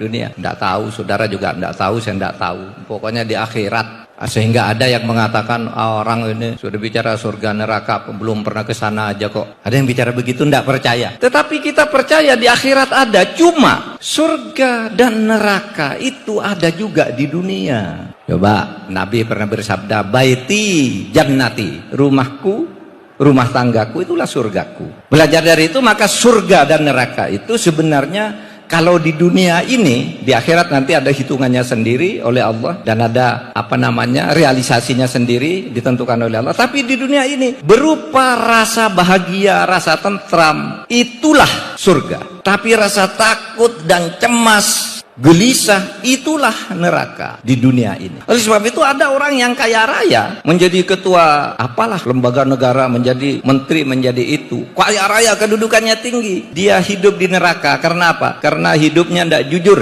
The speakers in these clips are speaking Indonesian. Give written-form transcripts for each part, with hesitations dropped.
dunia. Tidak tahu, saudara juga tidak tahu, saya tidak tahu. Pokoknya di akhirat. Sehingga ada yang mengatakan orang ini sudah bicara surga neraka belum pernah ke sana aja kok. Ada yang bicara begitu, tidak percaya. Tetapi kita percaya di akhirat ada. Cuma surga dan neraka itu ada juga di dunia. Coba Nabi pernah bersabda, baiti jannati, rumahku, rumah tanggaku itulah surgaku. Belajar dari itu maka surga dan neraka itu sebenarnya kalau di dunia ini, di akhirat nanti ada hitungannya sendiri oleh Allah dan ada realisasinya sendiri ditentukan oleh Allah. Tapi di dunia ini berupa rasa bahagia, rasa tentram, itulah surga. Tapi rasa takut dan cemas, gelisah, itulah neraka di dunia ini. Oleh sebab itu ada orang yang kaya raya menjadi ketua apalah lembaga negara, menjadi menteri, menjadi itu kaya raya, kedudukannya tinggi, dia hidup di neraka. Karena apa? Karena hidupnya tidak jujur,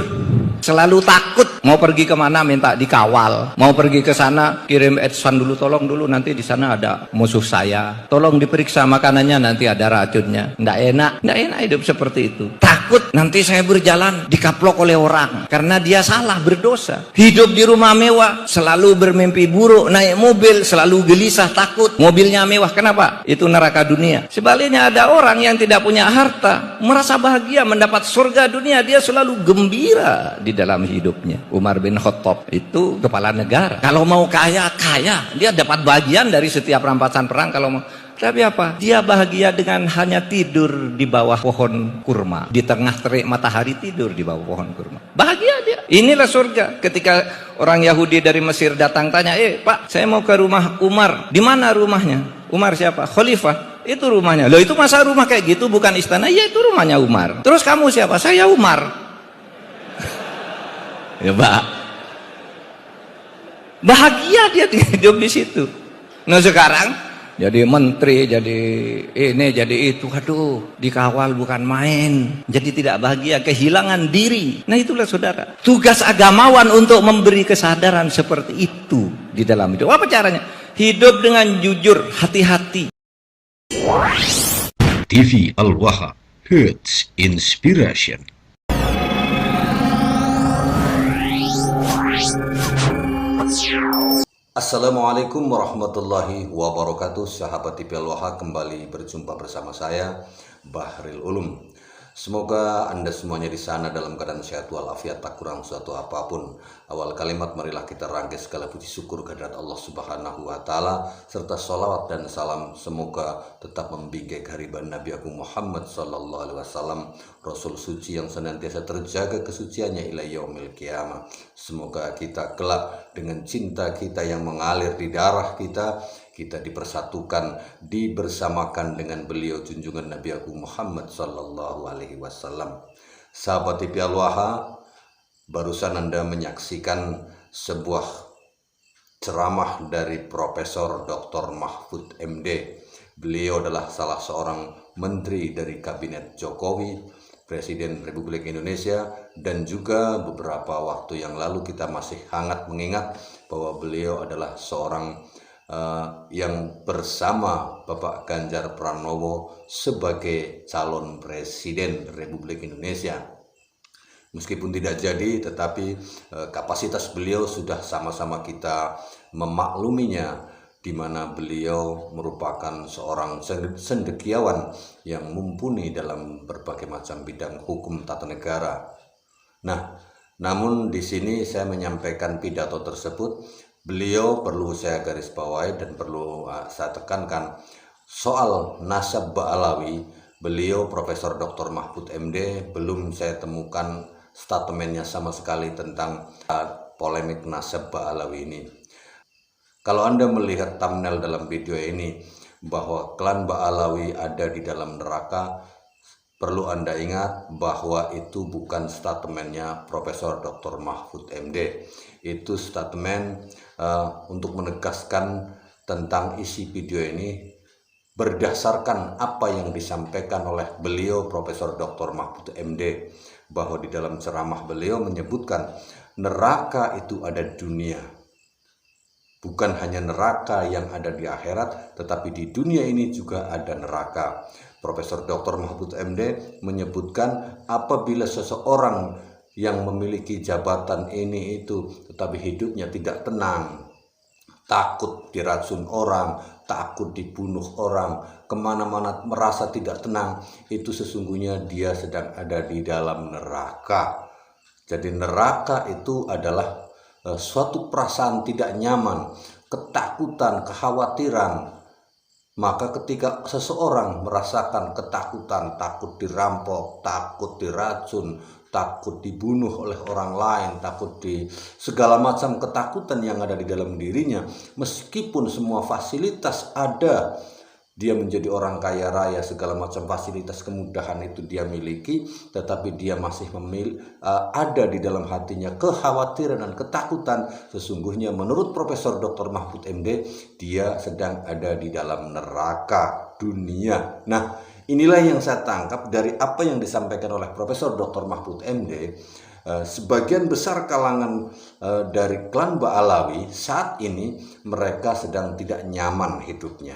selalu takut. Mau pergi kemana minta dikawal, mau pergi ke sana kirim advance dulu, tolong dulu nanti di sana ada musuh saya, tolong diperiksa makanannya nanti ada racunnya. Nggak enak hidup seperti itu. Takut nanti saya berjalan dikaplok oleh orang karena dia salah, berdosa. Hidup di rumah mewah, selalu bermimpi buruk, naik mobil selalu gelisah, takut mobilnya mewah. Kenapa? Itu neraka dunia. Sebaliknya ada orang yang tidak punya harta, merasa bahagia mendapat surga dunia, dia selalu gembira di dalam hidupnya. Umar bin Khattab itu kepala negara, kalau mau kaya, dia dapat bagian dari setiap rampasan perang kalau mau. Tapi apa? Dia bahagia dengan hanya tidur di bawah pohon kurma, di tengah terik matahari tidur di bawah pohon kurma. Bahagia dia. Inilah surga. Ketika orang Yahudi dari Mesir datang tanya, Pak, saya mau ke rumah Umar. Di mana rumahnya? Umar siapa? Khalifah. Itu rumahnya. Loh, itu masa rumah kayak gitu bukan istana? Iya, itu rumahnya Umar. Terus kamu siapa? Saya Umar. Ya, Pak. Bahagia dia hidup di situ. Nah sekarang jadi menteri, jadi ini, jadi itu, aduh, dikawal bukan main. Jadi tidak bahagia, kehilangan diri. Nah itulah saudara, tugas agamawan untuk memberi kesadaran seperti itu di dalam hidup. Apa caranya? Hidup dengan jujur, hati-hati. TV Al-Waha, Hits Inspiration. Assalamualaikum warahmatullahi wabarakatuh. Sahabat TV Al-Waha, kembali berjumpa bersama saya Bahril Ulum. Semoga Anda semuanya di sana dalam keadaan sehat walafiat, tak kurang suatu apapun. Awal kalimat marilah kita rangkai segala puji syukur kehadirat Allah Subhanahu wa taala serta sholawat dan salam semoga tetap membingkai kehariban Nabi Agung Muhammad sallallahu alaihi wasallam, Rasul suci yang senantiasa terjaga kesuciannya ila yaumil qiyamah. Semoga kita kelak dengan cinta kita yang mengalir di darah kita dipersatukan, dibersamakan dengan beliau junjungan Nabi Agung Muhammad sallallahu alaihi wasallam. Sahabat TV Al-Waha, barusan Anda menyaksikan sebuah ceramah dari Profesor Dr. Mahfud MD. Beliau adalah salah seorang menteri dari Kabinet Jokowi, Presiden Republik Indonesia, dan juga beberapa waktu yang lalu kita masih hangat mengingat bahwa beliau adalah seorang yang bersama Bapak Ganjar Pranowo sebagai calon Presiden Republik Indonesia. Meskipun tidak jadi, tetapi kapasitas beliau sudah sama-sama kita memakluminya, di mana beliau merupakan seorang cendekiawan yang mumpuni dalam berbagai macam bidang hukum tata negara. Nah, namun di sini saya menyampaikan pidato tersebut, beliau perlu saya garis bawahi dan perlu saya tekankan soal nasab Ba'alawi. Beliau Profesor Dr. Mahfud MD belum saya temukan statementnya sama sekali tentang polemik nasab Ba'alawi ini. Kalau Anda melihat thumbnail dalam video ini bahwa klan Ba'alawi ada di dalam neraka, perlu Anda ingat bahwa itu bukan statementnya Profesor Dr. Mahfud MD. Itu statement untuk menegaskan tentang isi video ini berdasarkan apa yang disampaikan oleh beliau Profesor Dr. Mahfud MD, bahwa di dalam ceramah beliau menyebutkan neraka itu ada di dunia. Bukan hanya neraka yang ada di akhirat, tetapi di dunia ini juga ada neraka. Profesor Dr. Mahfud MD menyebutkan apabila seseorang yang memiliki jabatan ini itu, tetapi hidupnya tidak tenang, takut diracun orang, takut dibunuh orang, kemana-mana merasa tidak tenang, itu sesungguhnya dia sedang ada di dalam neraka. Jadi neraka itu adalah suatu perasaan tidak nyaman, ketakutan, kekhawatiran. Maka ketika seseorang merasakan ketakutan, takut dirampok, takut diracun, takut dibunuh oleh orang lain, takut di segala macam ketakutan yang ada di dalam dirinya, meskipun semua fasilitas ada, dia menjadi orang kaya raya, segala macam fasilitas kemudahan itu dia miliki, tetapi dia masih ada di dalam hatinya kekhawatiran dan ketakutan. Sesungguhnya menurut Profesor Dr. Mahfud MD, dia sedang ada di dalam neraka dunia. Nah, inilah yang saya tangkap dari apa yang disampaikan oleh Profesor Dr. Mahfud MD. Sebagian besar kalangan dari klan Ba'alawi saat ini mereka sedang tidak nyaman hidupnya.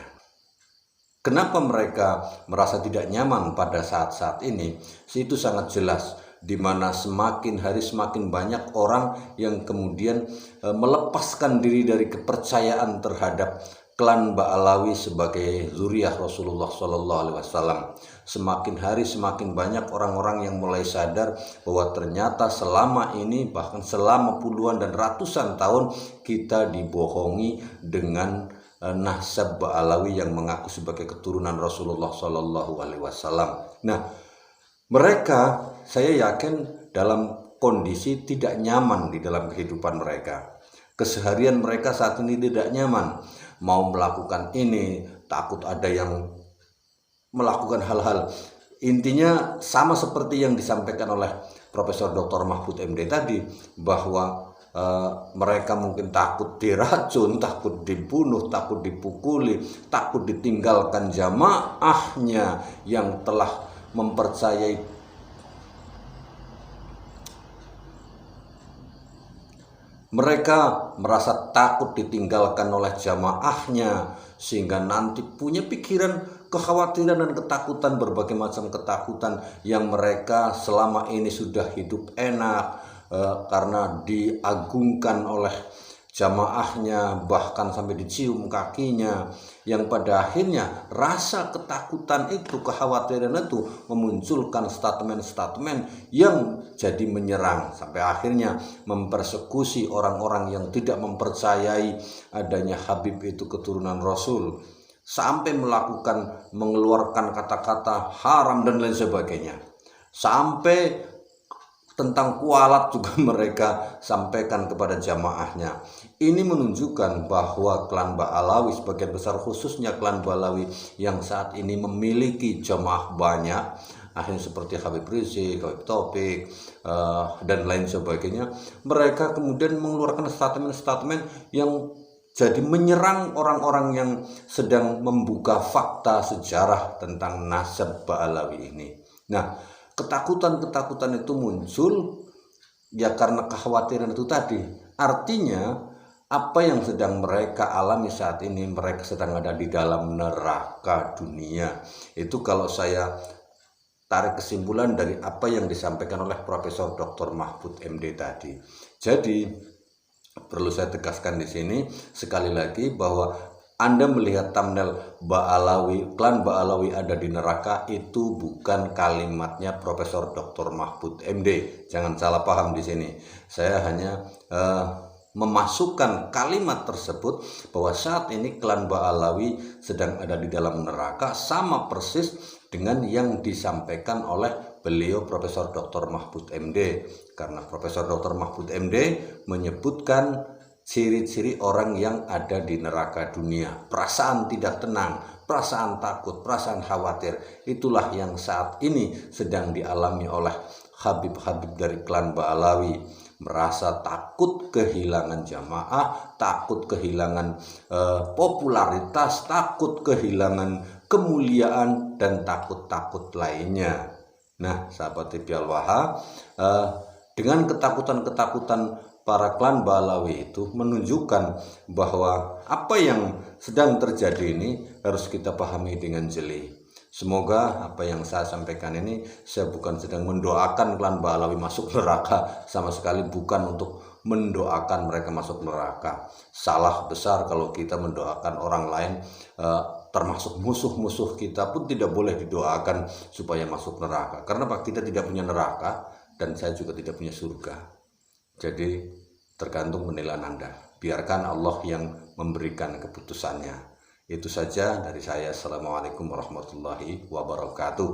Kenapa mereka merasa tidak nyaman pada saat-saat ini? Itu sangat jelas, di mana semakin hari semakin banyak orang yang kemudian melepaskan diri dari kepercayaan terhadap klan Ba'alawi sebagai zuriyah Rasulullah SAW. Semakin hari semakin banyak orang-orang yang mulai sadar bahwa ternyata selama ini, bahkan selama puluhan dan ratusan tahun, kita dibohongi dengan nasab Ba'alawi yang mengaku sebagai keturunan Rasulullah SAW. Nah, mereka saya yakin dalam kondisi tidak nyaman di dalam kehidupan mereka. Keseharian mereka saat ini tidak nyaman. Mau melakukan ini, takut ada yang melakukan hal-hal. Intinya sama seperti yang disampaikan oleh Profesor Dr. Mahfud MD tadi, bahwa mereka mungkin takut diracun, takut dibunuh, takut dipukuli, takut ditinggalkan jamaahnya yang telah mempercayai mereka, merasa takut ditinggalkan oleh jamaahnya, sehingga nanti punya pikiran kekhawatiran dan ketakutan, berbagai macam ketakutan yang mereka selama ini sudah hidup enak karena diagungkan oleh jamaahnya, bahkan sampai dicium kakinya, yang pada akhirnya rasa ketakutan itu, kekhawatiran itu memunculkan statement-statement yang jadi menyerang, sampai akhirnya mempersekusi orang-orang yang tidak mempercayai adanya Habib itu keturunan Rasul, sampai mengeluarkan kata-kata haram dan lain sebagainya, sampai tentang kualat juga mereka sampaikan kepada jamaahnya. Ini menunjukkan bahwa klan Ba'alawi, sebagian besar khususnya klan Ba'alawi yang saat ini memiliki jamaah banyak, akhirnya seperti Habib Rizik, Habib Taufik, dan lain sebagainya, mereka kemudian mengeluarkan statement-statement yang jadi menyerang orang-orang yang sedang membuka fakta sejarah tentang nasab Ba'alawi ini. Nah, ketakutan-ketakutan itu muncul ya karena kekhawatiran itu tadi. Artinya apa yang sedang mereka alami saat ini, mereka sedang ada di dalam neraka dunia. Itu kalau saya tarik kesimpulan dari apa yang disampaikan oleh Profesor Dr. Mahfud MD tadi. Jadi perlu saya tegaskan di sini sekali lagi bahwa Anda melihat thumbnail Ba'alawi, klan Ba'alawi ada di neraka, itu bukan kalimatnya Profesor Dr. Mahfud MD. Jangan salah paham di sini. Saya hanya memasukkan kalimat tersebut bahwa saat ini klan Ba'alawi sedang ada di dalam neraka, sama persis dengan yang disampaikan oleh beliau Profesor Dr. Mahfud MD. Karena Profesor Dr. Mahfud MD menyebutkan ciri-ciri orang yang ada di neraka dunia, perasaan tidak tenang, perasaan takut, perasaan khawatir. Itulah yang saat ini sedang dialami oleh Habib-Habib dari klan Ba'alawi. Merasa takut kehilangan jamaah, takut kehilangan popularitas, takut kehilangan kemuliaan, dan takut-takut lainnya. Nah, sahabat TV Al-Waha, dengan ketakutan-ketakutan para klan Ba'alawi itu menunjukkan bahwa apa yang sedang terjadi ini harus kita pahami dengan jeli. Semoga apa yang saya sampaikan ini, saya bukan sedang mendoakan klan Ba'alawi masuk neraka, sama sekali bukan untuk mendoakan mereka masuk neraka. Salah besar kalau kita mendoakan orang lain, termasuk musuh-musuh kita pun tidak boleh didoakan supaya masuk neraka. Karena kita tidak punya neraka dan saya juga tidak punya surga. Jadi tergantung penilaian Anda. Biarkan Allah yang memberikan keputusannya. Itu saja dari saya. Assalamualaikum warahmatullahi wabarakatuh.